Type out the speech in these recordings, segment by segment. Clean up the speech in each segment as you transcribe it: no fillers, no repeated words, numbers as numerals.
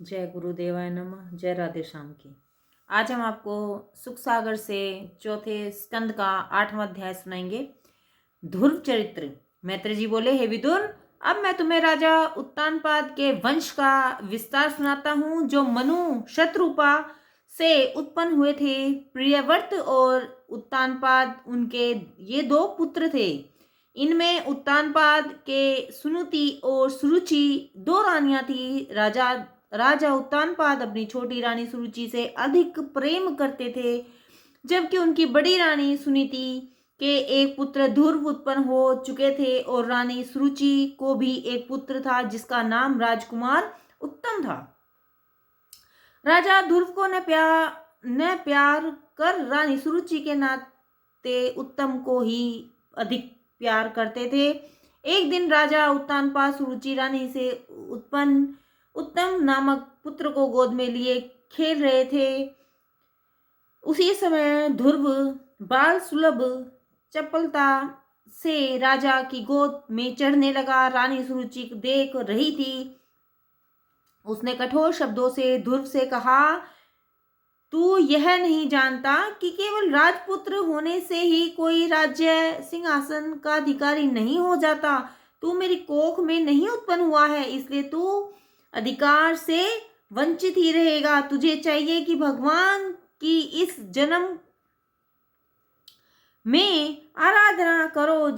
जय गुरुदेवाय नमः। जय राधे श्याम की। आज हम आपको सुख सागर से चौथे स्कंद का 8वां अध्याय सुनाएंगे। ध्रुव चरित्र। मैत्री जी बोले, हे विदुर, अब मैं तुम्हें राजा उत्तानपाद के वंश का विस्तार सुनाता हूँ, जो मनु शत्रुपा से उत्पन्न हुए थे। प्रियव्रत और उत्तानपाद उनके ये दो पुत्र थे। इनमें उत्तानपाद के सुनुति और सुरुचि दो रानियां थी। राजा उत्तानपाद अपनी छोटी रानी सुरुचि से अधिक प्रेम करते थे, जबकि उनकी बड़ी रानी सुनीति के एक पुत्र ध्रुव उत्पन्न हो चुके थे और रानी सुरुचि को भी एक पुत्र था जिसका नाम राजकुमार उत्तम था। राजा ध्रुव को न प्यार कर रानी सुरुचि के नाते उत्तम को ही अधिक प्यार करते थे। एक दिन राजा उत्तानपाद सुरुचि रानी से उत्पन्न उत्तम नामक पुत्र को गोद में लिए खेल रहे थे। उसी समय ध्रुव बाल सुलभ चपलता से राजा की गोद में चढ़ने लगा। रानी सुरुचि देख रही थी। उसने कठोर शब्दों से ध्रुव से कहा, तू यह नहीं जानता कि केवल राजपुत्र होने से ही कोई राज्य सिंहासन का अधिकारी नहीं हो जाता। तू मेरी कोख में नहीं उत्पन्न हुआ है, इसलिए तू अधिकार से वंचित ही रहेगा। तुझे चाहिए कि भगवान की इस जन्म में आराधना करो,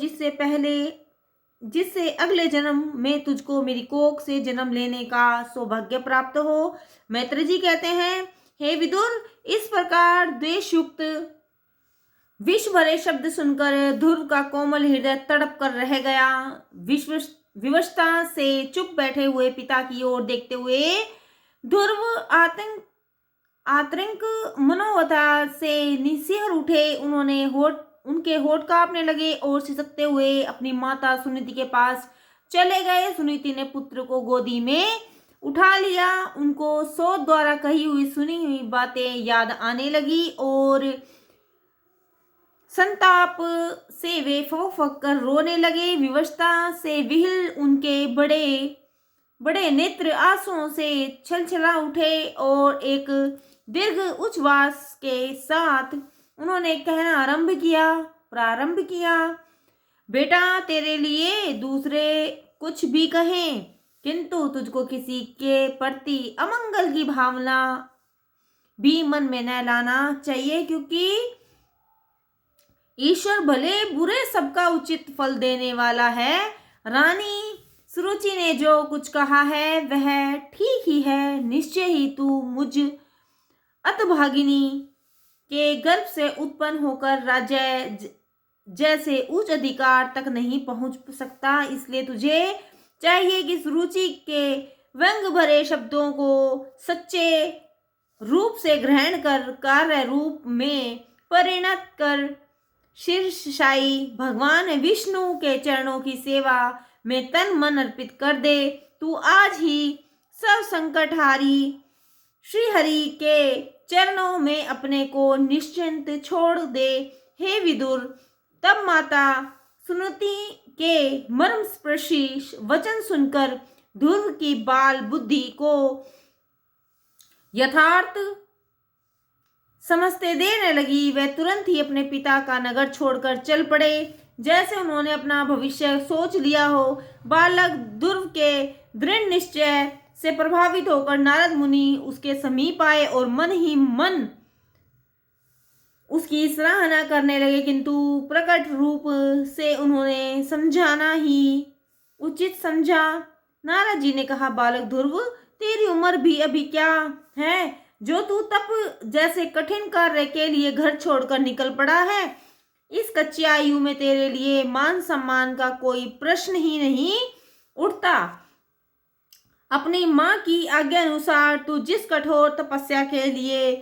जिससे अगले जन्म में तुझको मेरी कोख से जन्म लेने का सौभाग्य प्राप्त हो। मैत्री जी कहते हैं, हे विदुर, इस प्रकार द्वेषयुक्त विष भरे शब्द सुनकर ध्रुव का कोमल हृदय तड़प कर रह गया। विवशता से चुप बैठे हुए पिता की ओर देखते हुए ध्रुव आतंक मनोवता से निसिहर उठे। उनके होठ कांपने लगे और सिसकते हुए अपनी माता सुनीति के पास चले गए। सुनीति ने पुत्र को गोदी में उठा लिया। उनको सोच द्वारा कही हुई सुनी हुई बातें याद आने लगी और संताप से वे फक कर रोने लगे। विवशता से विह्वल उनके बड़े बड़े नेत्र आंसुओं से छलछला उठे और एक दीर्घ उच्छ्वास के साथ उन्होंने कहना प्रारंभ किया, बेटा, तेरे लिए दूसरे कुछ भी कहें, किंतु तुझको किसी के प्रति अमंगल की भावना भी मन में न लाना चाहिए, क्योंकि ईश्वर भले बुरे सबका उचित फल देने वाला है। रानी सुरुचि ने जो कुछ कहा है वह ठीक ही है। निश्चय ही तू मुझ अतभागिनी के गर्भ से उत्पन्न होकर राज्य जैसे उच्च अधिकार तक नहीं पहुंच सकता। इसलिए तुझे चाहिए कि सुरुचि के व्यंग भरे शब्दों को सच्चे रूप से ग्रहण कर कार्य रूप में परिणत कर शीर्षशायी भगवान विष्णु के चरणों की सेवा में तन मन अर्पित कर दे। तू आज ही सब संकटहारी श्री हरि के चरणों में अपने को निश्चिंत छोड़ दे। हे विदुर, तब माता सुनीति के मर्मस्पर्शी वचन सुनकर ध्रुव की बाल बुद्धि को यथार्थ समझते देर न लगी। वह तुरंत ही अपने पिता का नगर छोड़कर चल पड़े, जैसे उन्होंने अपना भविष्य सोच लिया हो। बालक ध्रुव के दृढ़ निश्चय से प्रभावित होकर नारद मुनि उसके समीप आए और मन ही मन उसकी सराहना करने लगे, किंतु प्रकट रूप से उन्होंने समझाना ही उचित समझा। नारद जी ने कहा, बालक ध्रुव, तेरी उम्र भी अभी क्या है जो तू तप जैसे कठिन कार्य के लिए घर छोड़कर निकल पड़ा है। इस कच्ची आयु में तेरे लिए मान सम्मान का कोई प्रश्न ही नहीं उठता। अपनी माँ की आज्ञा अनुसार तू जिस कठोर तपस्या के लिए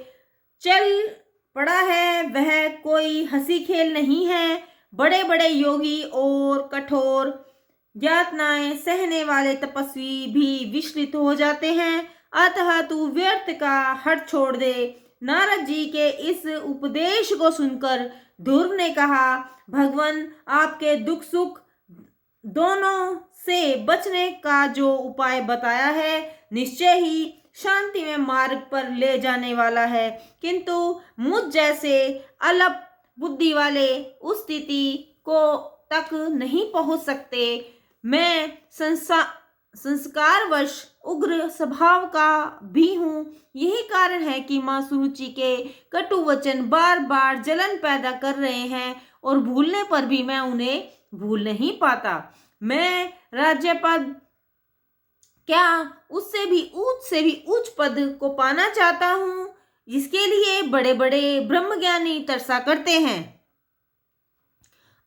चल पड़ा है वह कोई हंसी खेल नहीं है। बड़े बड़े योगी और कठोर यातनाएं सहने वाले तपस्वी भी विचलित हो जाते हैं। अतः तू व्यर्थ का हट छोड़ दे। नारद जी के इस उपदेश को सुनकर ध्रुव ने कहा, भगवान, आपके दुख सुख दोनों से बचने का जो उपाय बताया है, निश्चय ही शांति में मार्ग पर ले जाने वाला है, किंतु मुझ जैसे अल्प बुद्धि वाले उस स्थिति को तक नहीं पहुंच सकते। मैं संस्कारवश उग्र स्वभाव का भी हूँ। यही कारण है कि माँ सुरुचि के कटु वचन बार बार जलन पैदा कर रहे हैं और भूलने पर भी मैं उन्हें भूल नहीं पाता। मैं राज्यपद क्या उससे भी उच्च पद को पाना चाहता हूँ, जिसके लिए बड़े बड़े ब्रह्मज्ञानी तरसा करते हैं।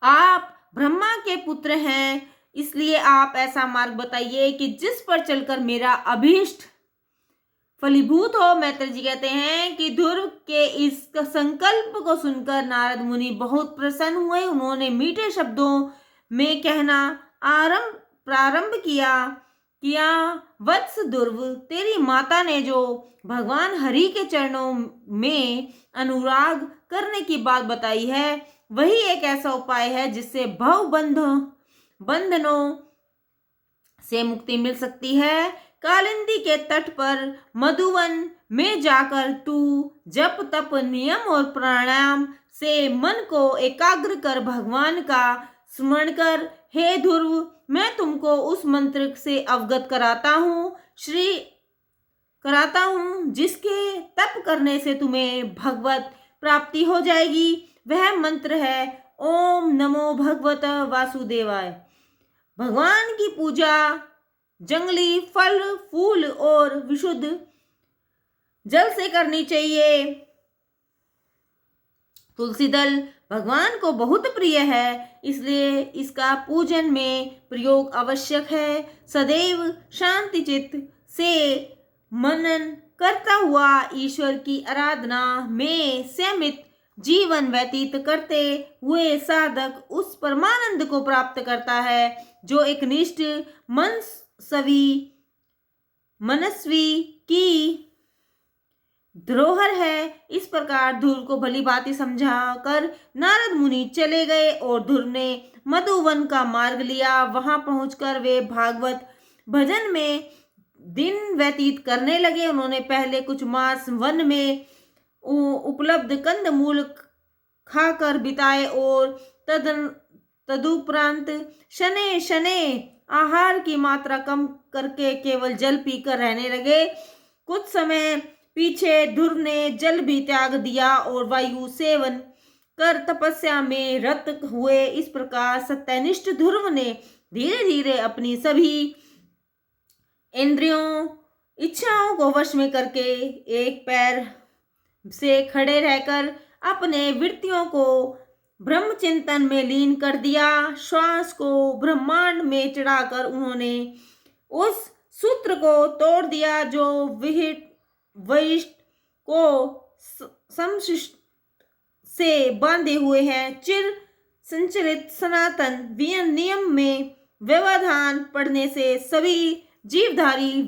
आप ब्रह्मा के पुत्र हैं, इसलिए आप ऐसा मार्ग बताइए कि जिस पर चलकर मेरा अभीष्ट फलीभूत हो। मैत्र जी कहते हैं कि ध्रुव के इस संकल्प को सुनकर नारद मुनि बहुत प्रसन्न हुए। उन्होंने मीठे शब्दों में कहना प्रारंभ किया वत्स ध्रुव, तेरी माता ने जो भगवान हरि के चरणों में अनुराग करने की बात बताई है, वही एक ऐसा उपाय है जिससे भव बंधनों से मुक्ति मिल सकती है। कालिंदी के तट पर मधुवन में जाकर तू जप तप नियम और प्राणायाम से मन को एकाग्र कर भगवान का स्मरण कर। हे ध्रुव, मैं तुमको उस मंत्र से अवगत कराता हूँ जिसके तप करने से तुम्हें भगवत प्राप्ति हो जाएगी। वह मंत्र है ओम नमो भगवत वासुदेवाय। भगवान की पूजा जंगली फल फूल और विशुद्ध जल से करनी चाहिए। तुलसी दल भगवान को बहुत प्रिय है, इसलिए इसका पूजन में प्रयोग आवश्यक है। सदैव शांति चित्त से मनन करता हुआ ईश्वर की आराधना में संयमित जीवन व्यतीत करते हुए साधक उस परमानंद को प्राप्त करता है जो एक निष्ठ मनस्वी की धरोहर है। इस प्रकार ध्रुव को भली भांति समझाकर नारद मुनि चले गए और ध्रुव ने मधुवन का मार्ग लिया। वहां पहुंचकर वे भागवत भजन में दिन व्यतीत करने लगे। उन्होंने पहले कुछ मास वन में उपलब्ध कंदमूल खाकर बिताए और तदुपरांत शने शने आहार की मात्रा कम करके केवल जल पीकर रहने लगे। कुछ समय पीछे ध्रुव ने जल भी त्याग दिया और वायु सेवन कर तपस्या में रत हुए। इस प्रकार सत्यनिष्ठ ध्रुव ने धीरे धीरे अपनी सभी इंद्रियों इच्छाओं को वश में करके एक पैर से खड़े रहकर अपने वृत्तियों को ब्रह्म चिंतन में लीन कर दिया। श्वास को ब्रह्मांड में चढ़ाकर उन्होंने उस सूत्र को तोड़ दिया जो वशिष्ठ को समशिष्ट से बांधे हुए हैं। चिर संचरित सनातन नियम में व्यवधान पड़ने से सभी जीवधारी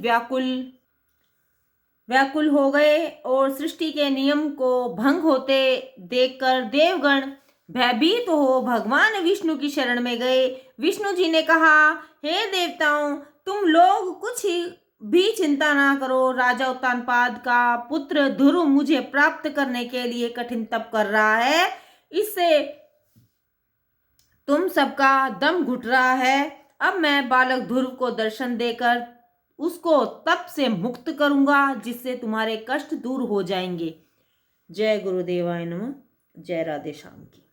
व्याकुल हो गए और सृष्टि के नियम को भंग होते देखकर देवगण भयभीत हो भगवान विष्णु की शरण में गए। विष्णु जी ने कहा, हे देवताओं, तुम लोग कुछ भी चिंता ना करो। राजा उत्तानपाद का पुत्र ध्रुव मुझे प्राप्त करने के लिए कठिन तप कर रहा है। इससे तुम सबका दम घुट रहा है। अब मैं बालक ध्रुव को दर्शन देकर उसको तप से मुक्त करूंगा, जिससे तुम्हारे कष्ट दूर हो जाएंगे। जय गुरुदेवाय नमः। जय राधे श्याम की।